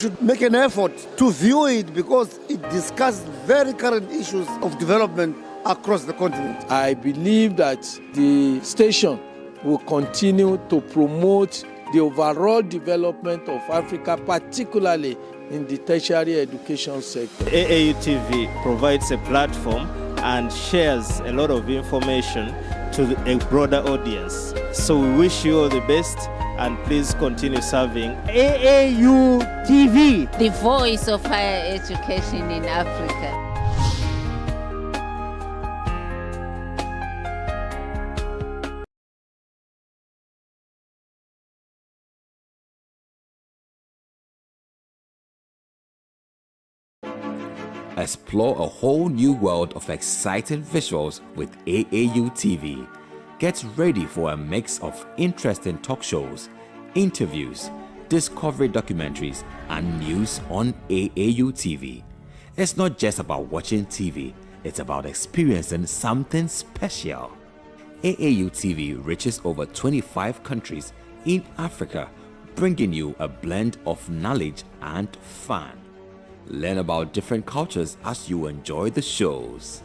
Should make an effort to view it because it discusses very current issues of development across the continent. I believe that the station will continue to promote the overall development of Africa, particularly in the tertiary education sector. Aautv provides a platform and shares a lot of information to a broader audience. So we wish you all the best and please continue serving Aautv, the voice of higher education in Africa. Explore a whole new world of exciting visuals with Aautv. Get ready for a mix of interesting talk shows, interviews, discovery documentaries, and news on Aautv. It's not just about watching TV, it's about experiencing something special. Aautv reaches over 25 countries in Africa, bringing you a blend of knowledge and fun. Learn about different cultures as you enjoy the shows.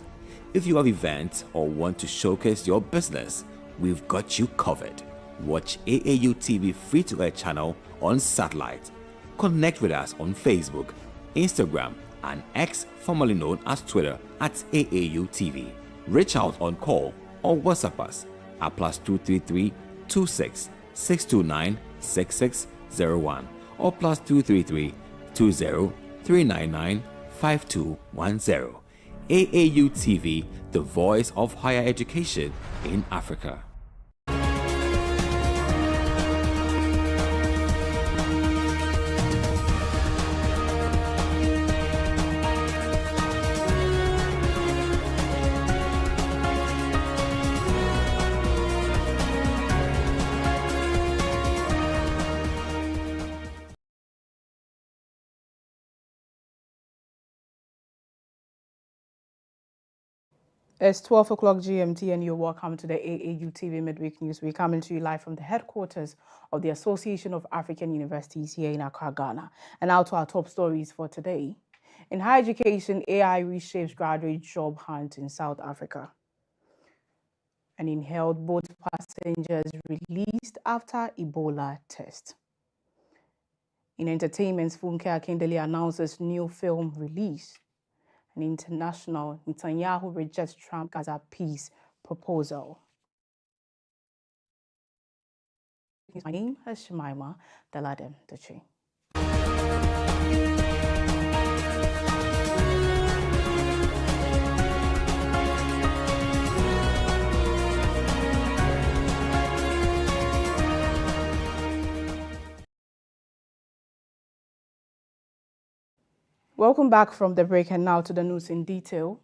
If you have events or want to showcase your business, we've got you covered. Watch Aautv free-to-air channel on satellite. Connect with us on Facebook, Instagram, and X, formerly known as Twitter, at Aautv. Reach out on call or WhatsApp us at +233 26 629 6601 or +233 20 399 5210. Aautv, the voice of higher education in Africa. It's 12 o'clock GMT and you're welcome to the Aautv Midweek News. We're coming to you live from the headquarters of the Association of African Universities here in Accra, Ghana. And now to our top stories for today. In higher education, AI reshapes graduate job hunt in South Africa. An inhaled boat passengers released after Ebola test. In entertainment, Funke Akindele announces new film release. An international, Netanyahu rejects Trump Gaza peace proposal. My name is Jemima, Deladem, Dotsey. Welcome back from the break and now to the news in detail.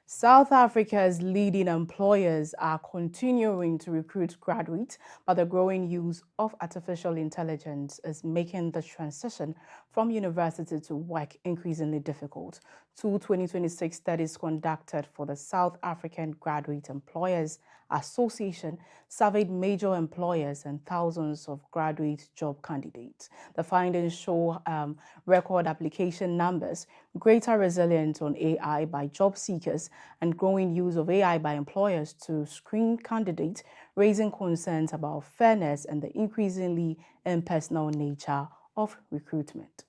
South Africa's leading employers are continuing to recruit graduates, but the growing use of artificial intelligence is making the transition from university to work increasingly difficult. Two 2026 studies conducted for the South African Graduate Employers Association surveyed major employers and thousands of graduate job candidates. The findings show record application numbers, greater reliance on AI by job seekers, and growing use of AI by employers to screen candidates, raising concerns about fairness and the increasingly impersonal nature of recruitment.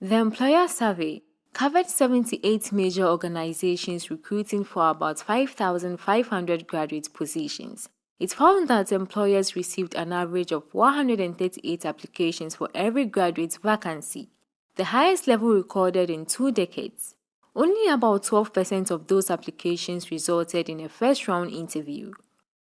The employer survey covered 78 major organizations recruiting for about 5,500 graduate positions. It found that employers received an average of 138 applications for every graduate vacancy, the highest level recorded in 2 decades. Only about 12% of those applications resulted in a first-round interview.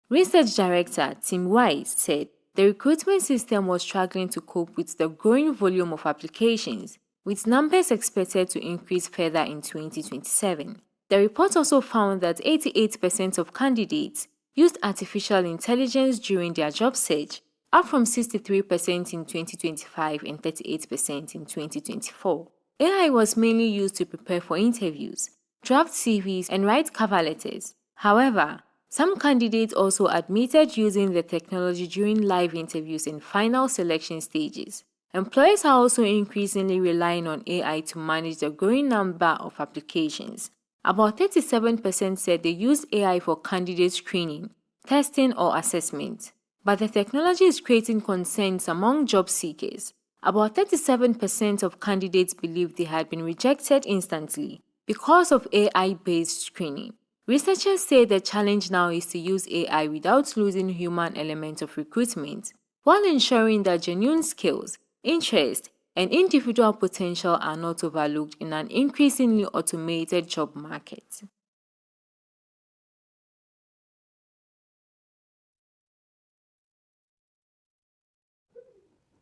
Research Director Tim Wise said the recruitment system was struggling to cope with the growing volume of applications, with numbers expected to increase further in 2027. The report also found that 88% of candidates used artificial intelligence during their job search, up from 63% in 2025 and 38% in 2024. AI was mainly used to prepare for interviews, draft CVs, and write cover letters. However, Some candidates also admitted using the technology during live interviews and final selection stages. Employers are also increasingly relying on AI to manage the growing number of applications. About 37% said they used AI for candidate screening, testing, or assessment. But the technology is creating concerns among job seekers. About 37% of candidates believe they had been rejected instantly because of AI-based screening. Researchers say the challenge now is to use AI without losing human element of recruitment, while ensuring that genuine skills, interest, and individual potential are not overlooked in an increasingly automated job market.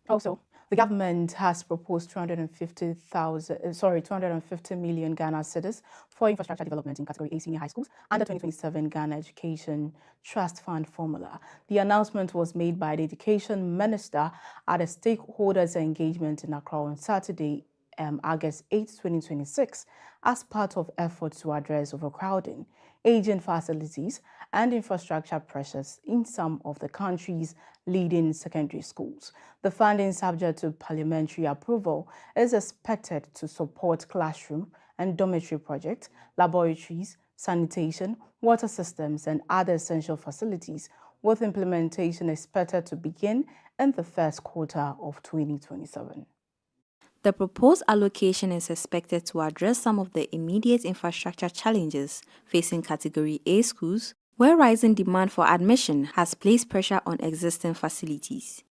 Also, the government has proposed 250 million Ghana cedis for infrastructure development in Category A senior high schools under 2027 Ghana Education Trust Fund formula. The announcement was made by the Education Minister at a stakeholders engagement in Accra on Saturday, August 8, 2026, as part of efforts to address overcrowding, aging facilities, and infrastructure pressures in some of the country's leading secondary schools. The funding, subject to parliamentary approval, is expected to support classroom and dormitory projects, laboratories, sanitation, water systems, and other essential facilities, with implementation expected to begin in the first quarter of 2027. The proposed allocation is expected to address some of the immediate infrastructure challenges facing Category A schools, where rising demand for admission has placed pressure on existing facilities.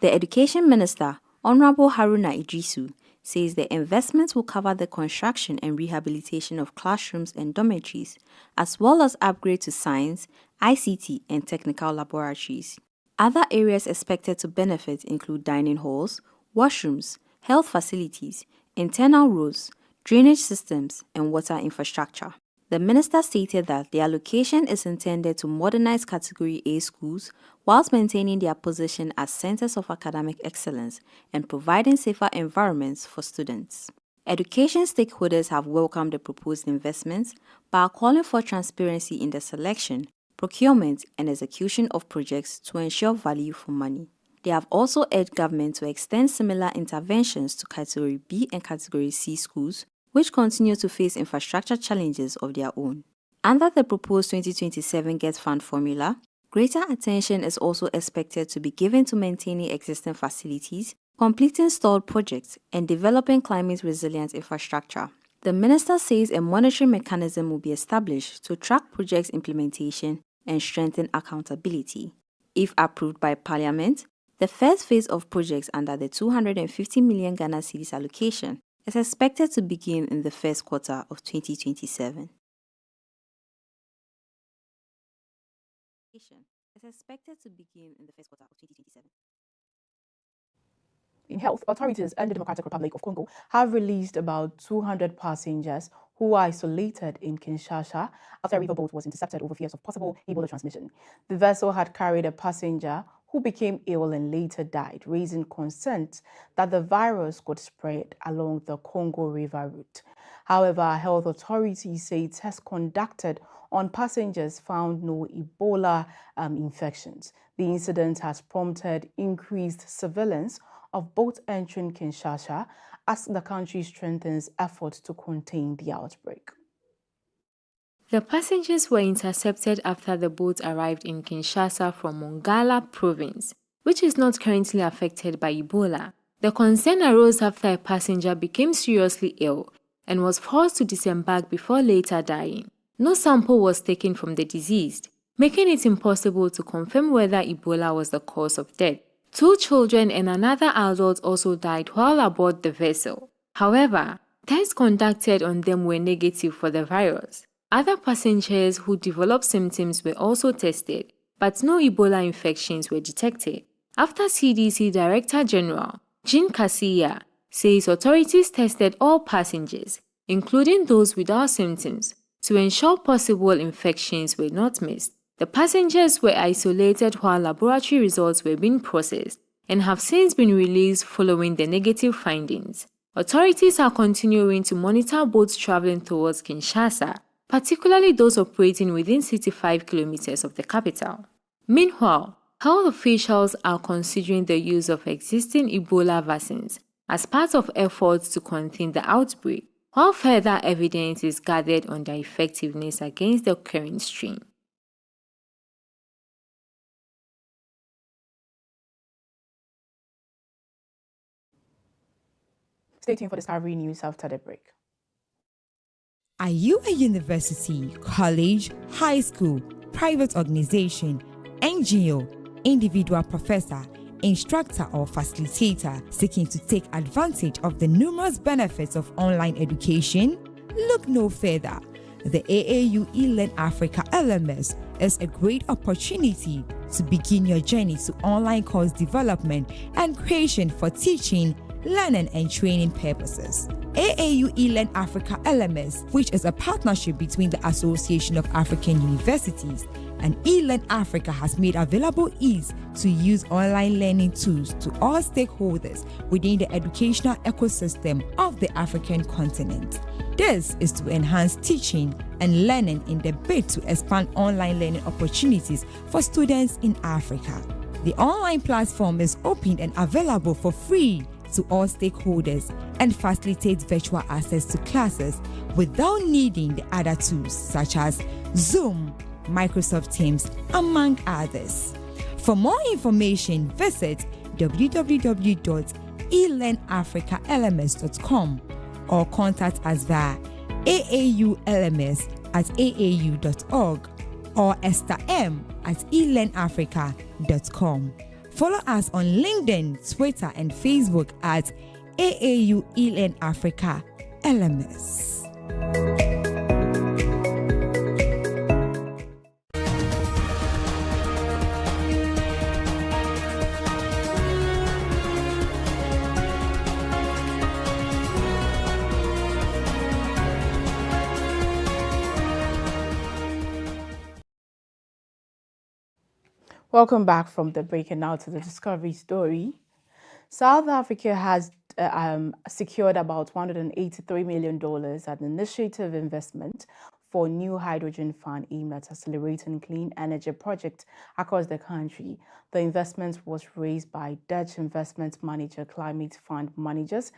The Education Minister, Honorable Haruna Idrisu, says the investment will cover the construction and rehabilitation of classrooms and dormitories, as well as upgrade to science, ICT, and technical laboratories. Other areas expected to benefit include dining halls, washrooms, health facilities, internal roads, drainage systems, and water infrastructure. The minister stated that the allocation is intended to modernize Category A schools whilst maintaining their position as centers of academic excellence and providing safer environments for students. Education stakeholders have welcomed the proposed investments but are calling for transparency in the selection, procurement, and execution of projects to ensure value for money. They have also urged government to extend similar interventions to Category B and Category C schools, which continue to face infrastructure challenges of their own. Under the proposed 2027 GET Fund formula, greater attention is also expected to be given to maintaining existing facilities, completing stalled projects, and developing climate-resilient infrastructure. The minister says a monitoring mechanism will be established to track projects' implementation and strengthen accountability. If approved by Parliament, the first phase of projects under the 250 million Ghana cedis allocation is expected to begin in the first quarter of 2027. In health, authorities in the Democratic Republic of Congo have released about 200 passengers who were isolated in Kinshasa after a riverboat was intercepted over fears of possible Ebola transmission. The vessel had carried a passenger who became ill and later died, raising concerns that the virus could spread along the Congo River route. However, health authorities say tests conducted on passengers found no Ebola infections. The incident has prompted increased surveillance of boats entering Kinshasa as the country strengthens efforts to contain the outbreak. The passengers were intercepted after the boat arrived in Kinshasa from Mongala province, which is not currently affected by Ebola. The concern arose after a passenger became seriously ill and was forced to disembark before later dying. No sample was taken from the deceased, making it impossible to confirm whether Ebola was the cause of death. 2 children and another adult also died while aboard the vessel. However, tests conducted on them were negative for the virus. Other passengers who developed symptoms were also tested, but no Ebola infections were detected. After CDC Director General Jean Kassiya says authorities tested all passengers, including those without symptoms, to ensure possible infections were not missed. The passengers were isolated while laboratory results were being processed and have since been released following the negative findings. Authorities are continuing to monitor boats traveling towards Kinshasa particularly those operating within 65 kilometers of the capital. Meanwhile, health officials are considering the use of existing Ebola vaccines as part of efforts to contain the outbreak, while further evidence is gathered on their effectiveness against the current strain. Stay tuned for Discovery News after the break. Are you a university, college, high school, private organization, NGO, individual professor, instructor, or facilitator seeking to take advantage of the numerous benefits of online education? Look no further. The AAU eLearn Africa LMS is a great opportunity to begin your journey to online course development and creation for teaching, learning, and training purposes. AAU eLearn Africa LMS, which is a partnership between the Association of African Universities and eLearn Africa, has made available ease to use online learning tools to all stakeholders within the educational ecosystem of the African continent. This is to enhance teaching and learning in the bid to expand online learning opportunities for students in Africa. The online platform is open and available for free to all stakeholders and facilitates virtual access to classes without needing the other tools such as Zoom, Microsoft Teams, among others. For more information, visit www.elearnafricalms.com or contact us via aaulms@aau.org or estherm@elearnafrica.com. Follow us on LinkedIn, Twitter, and Facebook at AAU eLearn Africa LMS. Welcome back from the break, and now to the Discovery story. South Africa has secured about $183 million at initiative investment for new hydrogen fund aimed at accelerating clean energy projects across the country. The investment was raised by Dutch investment manager Climate Fund Managers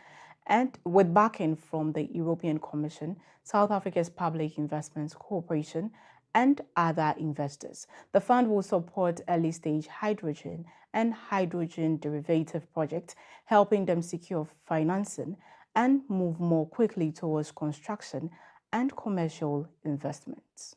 and with backing from the European Commission, South Africa's Public Investments Corporation, and other investors. The fund will support early-stage hydrogen and hydrogen derivative projects, helping them secure financing and move more quickly towards construction and commercial investments.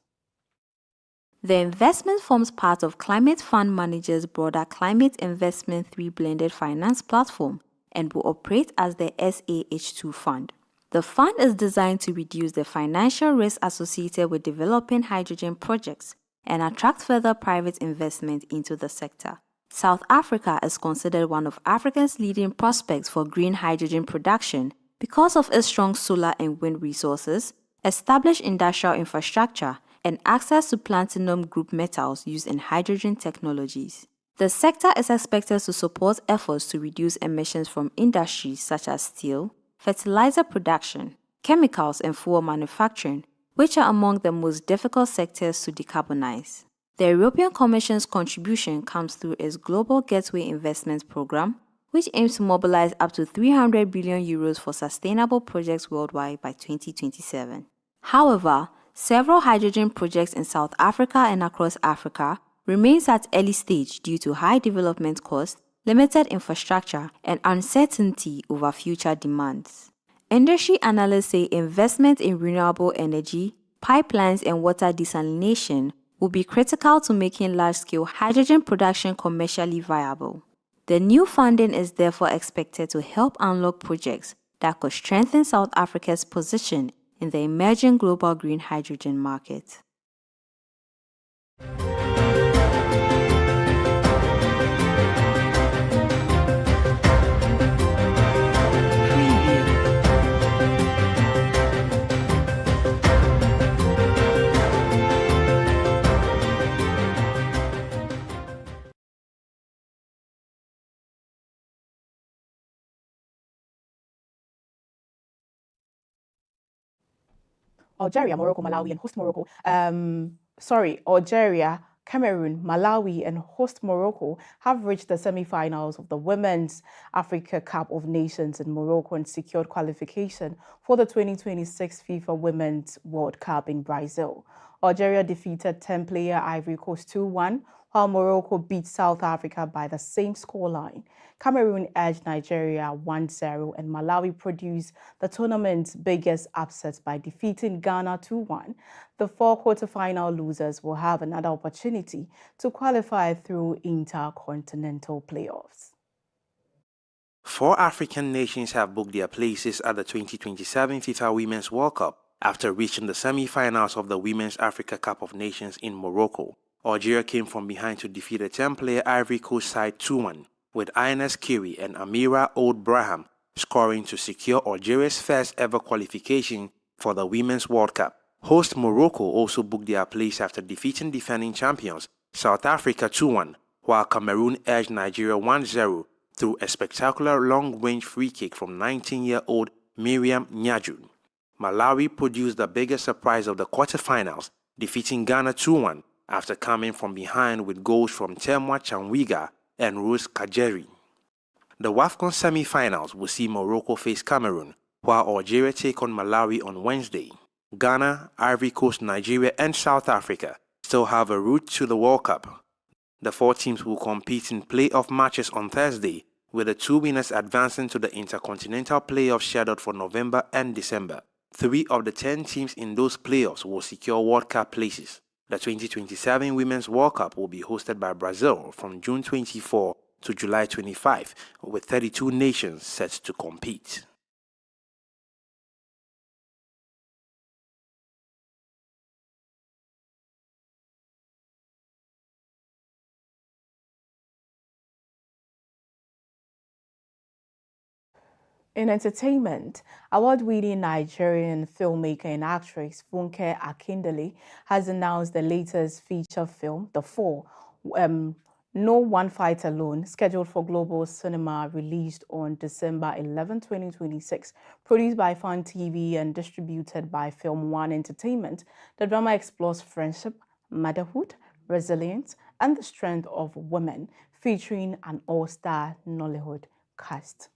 The investment forms part of Climate Fund Managers' broader Climate Investment 3 blended finance platform and will operate as the SAH2 fund. The fund is designed to reduce the financial risk associated with developing hydrogen projects and attract further private investment into the sector. South Africa is considered one of Africa's leading prospects for green hydrogen production because of its strong solar and wind resources, established industrial infrastructure, and access to platinum group metals used in hydrogen technologies. The sector is expected to support efforts to reduce emissions from industries such as steel, fertilizer production, chemicals, and fuel manufacturing, which are among the most difficult sectors to decarbonize. The European Commission's contribution comes through its Global Gateway Investment Programme, which aims to mobilize up to €300 billion for sustainable projects worldwide by 2027. However, several hydrogen projects in South Africa and across Africa remains at early stage due to high development costs, limited infrastructure, and uncertainty over future demands. Industry analysts say investment in renewable energy, pipelines, and water desalination will be critical to making large-scale hydrogen production commercially viable. The new funding is therefore expected to help unlock projects that could strengthen South Africa's position in the emerging global green hydrogen market. Algeria, Morocco, Malawi, and host Morocco. Algeria, Cameroon, Malawi, and host Morocco have reached the semi-finals of the Women's Africa Cup of Nations in Morocco and secured qualification for the 2026 FIFA Women's World Cup in Brazil. Algeria defeated 10-player Ivory Coast 2-1, while Morocco beat South Africa by the same scoreline. Cameroon edged Nigeria 1-0, and Malawi produced the tournament's biggest upset by defeating Ghana 2-1. The 4 quarterfinal losers will have another opportunity to qualify through intercontinental playoffs. 4 African nations have booked their places at the 2027 FIFA Women's World Cup after reaching the semi-finals of the Women's Africa Cup of Nations in Morocco. Algeria came from behind to defeat a 10-player Ivory Coast side 2-1, with Ines Kiri and Amira Old Braham scoring to secure Algeria's first ever qualification for the Women's World Cup. Host Morocco also booked their place after defeating defending champions South Africa 2-1, while Cameroon edged Nigeria 1-0 through a spectacular long-range free kick from 19-year-old Miriam Nyaju. Malawi produced the biggest surprise of the quarterfinals, defeating Ghana 2-1 after coming from behind with goals from Temwa Chanwiga and Rose Kajeri. The WAFCON semi-finals will see Morocco face Cameroon, while Algeria take on Malawi on Wednesday. Ghana, Ivory Coast, Nigeria, and South Africa still have a route to the World Cup. The 4 teams will compete in playoff matches on Thursday, with the 2 winners advancing to the intercontinental playoffs scheduled for November and December. 3 of the 10 teams in those playoffs will secure World Cup places. The 2027 Women's World Cup will be hosted by Brazil from June 24 to July 25, with 32 nations set to compete. In entertainment, award-winning Nigerian filmmaker and actress Funke Akindele has announced the latest feature film, The Four, No One Fight Alone, scheduled for global cinema, released on December 11, 2026. Produced by Fun TV and distributed by Film One Entertainment, the drama explores friendship, motherhood, resilience, and the strength of women, featuring an all-star Nollywood cast.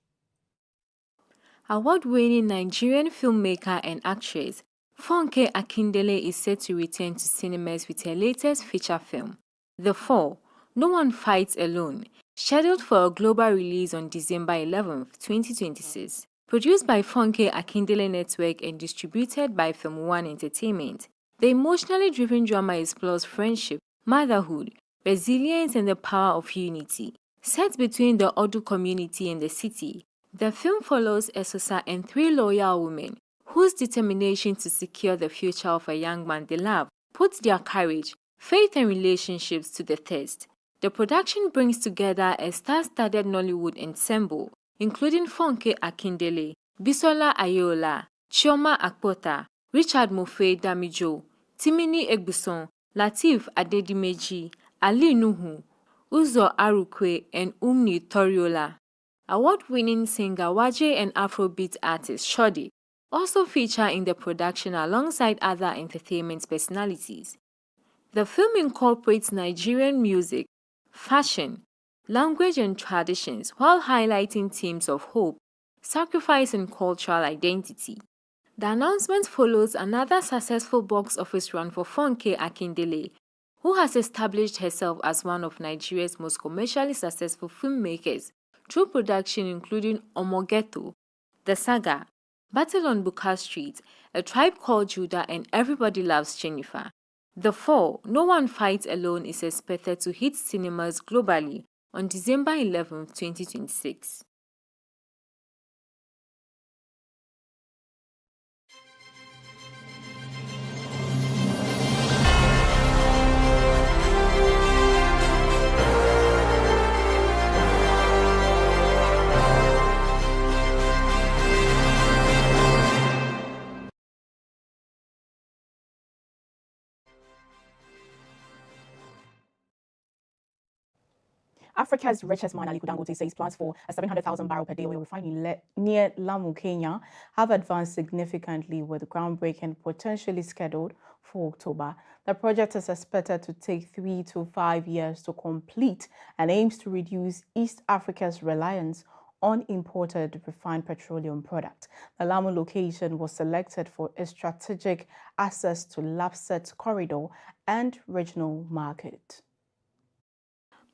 Award-winning Nigerian filmmaker and actress Funke Akindele is set to return to cinemas with her latest feature film, The Four, No One Fights Alone, scheduled for a global release on December 11, 2026. Produced by Funke Akindele Network and distributed by Film One Entertainment, the emotionally driven drama explores friendship, motherhood, resilience, and the power of unity. Set between the Odu community and the city, the film follows Esosa and 3 loyal women whose determination to secure the future of a young man they love puts their courage, faith, and relationships to the test. The production brings together a star-studded Nollywood ensemble, including Funke Akindele, Bisola Ayola, Chioma Akpota, Richard Mofe Damijo, Timini Egbuson, Lateef Adedimeji, Ali Nuhu, Uzo Arukwe, and Umni Toriola. Award-winning singer Waje and Afrobeat artist Shodi also feature in the production alongside other entertainment personalities. The film incorporates Nigerian music, fashion, language, and traditions while highlighting themes of hope, sacrifice, and cultural identity. The announcement follows another successful box office run for Funke Akindele, who has established herself as one of Nigeria's most commercially successful filmmakers through production including Omogeto, The Saga, Battle on Buka Street, A Tribe Called Judah, and Everybody Loves Jennifer. The Four, No One Fights Alone is expected to hit cinemas globally on December 11, 2026. Africa's richest man, Aliko Dangote, says plans for a 700,000 barrel per day oil refinery near Lamu, Kenya, have advanced significantly, with groundbreaking potentially scheduled for October. The project is expected to take 3 to 5 years to complete and aims to reduce East Africa's reliance on imported refined petroleum products. The Lamu location was selected for its strategic access to Lapset corridor and regional market.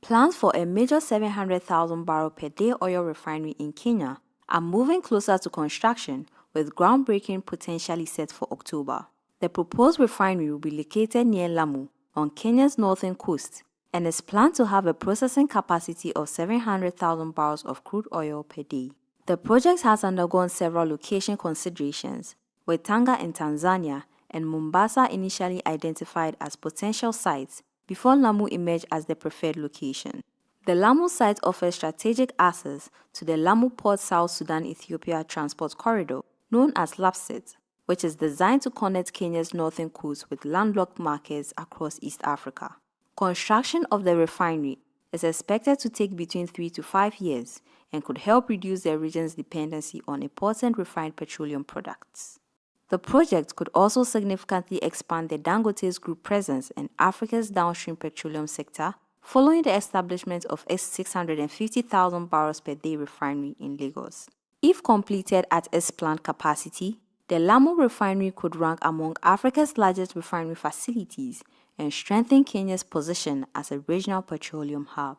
Plans for a major 700,000 barrel per day oil refinery in Kenya are moving closer to construction, with groundbreaking potentially set for October. The proposed refinery will be located near Lamu on Kenya's northern coast and is planned to have a processing capacity of 700,000 barrels of crude oil per day. The project has undergone several location considerations, with Tanga in Tanzania and Mombasa initially identified as potential sites before Lamu emerged as the preferred location. The Lamu site offers strategic access to the Lamu Port South Sudan-Ethiopia transport corridor, known as Lapset, which is designed to connect Kenya's northern coast with landlocked markets across East Africa. Construction of the refinery is expected to take between 3 to 5 years and could help reduce the region's dependency on important refined petroleum products. The project could also significantly expand the Dangote's group presence in Africa's downstream petroleum sector, following the establishment of its 650,000 barrels per day refinery in Lagos. If completed at its planned capacity, the Lamu refinery could rank among Africa's largest refinery facilities and strengthen Kenya's position as a regional petroleum hub.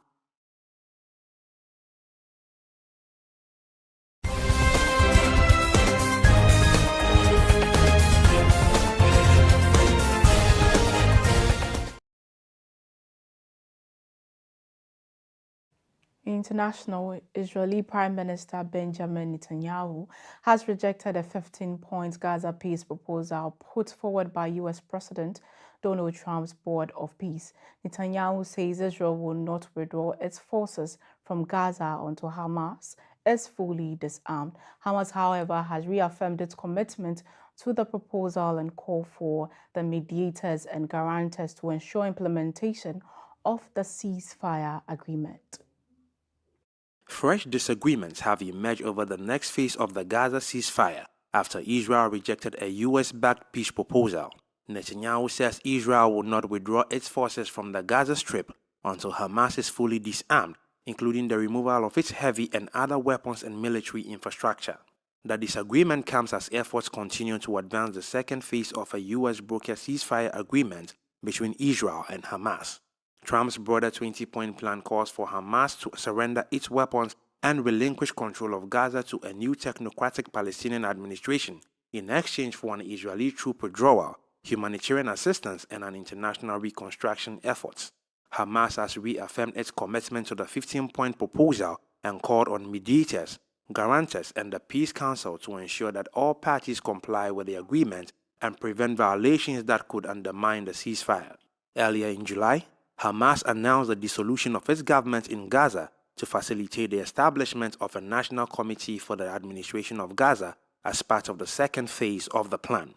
International, Israeli Prime Minister Benjamin Netanyahu has rejected a 15-point Gaza peace proposal put forward by U.S. President Donald Trump's Board of Peace. Netanyahu says Israel will not withdraw its forces from Gaza until Hamas is fully disarmed. Hamas, however, has reaffirmed its commitment to the proposal and called for the mediators and guarantors to ensure implementation of the ceasefire agreement. Fresh disagreements have emerged over the next phase of the Gaza ceasefire after Israel rejected a U.S.-backed peace proposal. Netanyahu says Israel will not withdraw its forces from the Gaza Strip until Hamas is fully disarmed, including the removal of its heavy and other weapons and military infrastructure. The disagreement comes as efforts continue to advance the second phase of a U.S.-brokered ceasefire agreement between Israel and Hamas. Trump's broader 20-point plan calls for Hamas to surrender its weapons and relinquish control of Gaza to a new technocratic Palestinian administration in exchange for an Israeli troop withdrawal, humanitarian assistance, and an international reconstruction efforts. Hamas has reaffirmed its commitment to the 15-point proposal and called on mediators, guarantors, and the Peace Council to ensure that all parties comply with the agreement and prevent violations that could undermine the ceasefire. Earlier in July, Hamas announced the dissolution of its government in Gaza to facilitate the establishment of a national committee for the administration of Gaza as part of the second phase of the plan.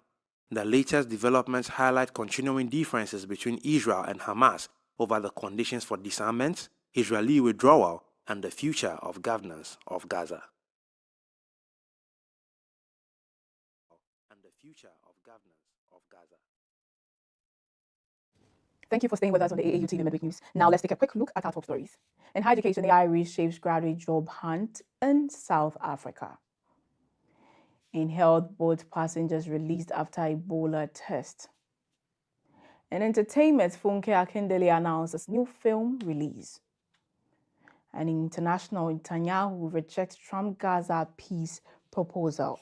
The latest developments highlight continuing differences between Israel and Hamas over the conditions for disarmament, Israeli withdrawal, and the future of governance of Gaza. Thank you for staying with us on the Aautv Midweek News. Now let's take a quick look at our top stories. In higher education, the Irish shapes graduate job hunt in South Africa. In health, both passengers released after Ebola test. In entertainment, Funke Akindele announces new film release. And in international, Netanyahu rejects Trump Gaza peace proposal.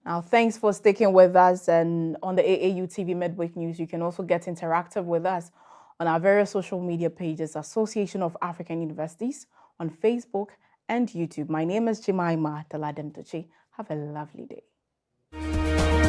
Now, thanks for sticking with us, and on the Aautv Midweek News, you can also get interactive with us on our various social media pages, Association of African Universities, on Facebook and YouTube. My name is Jemima, Deladem. Have a lovely day.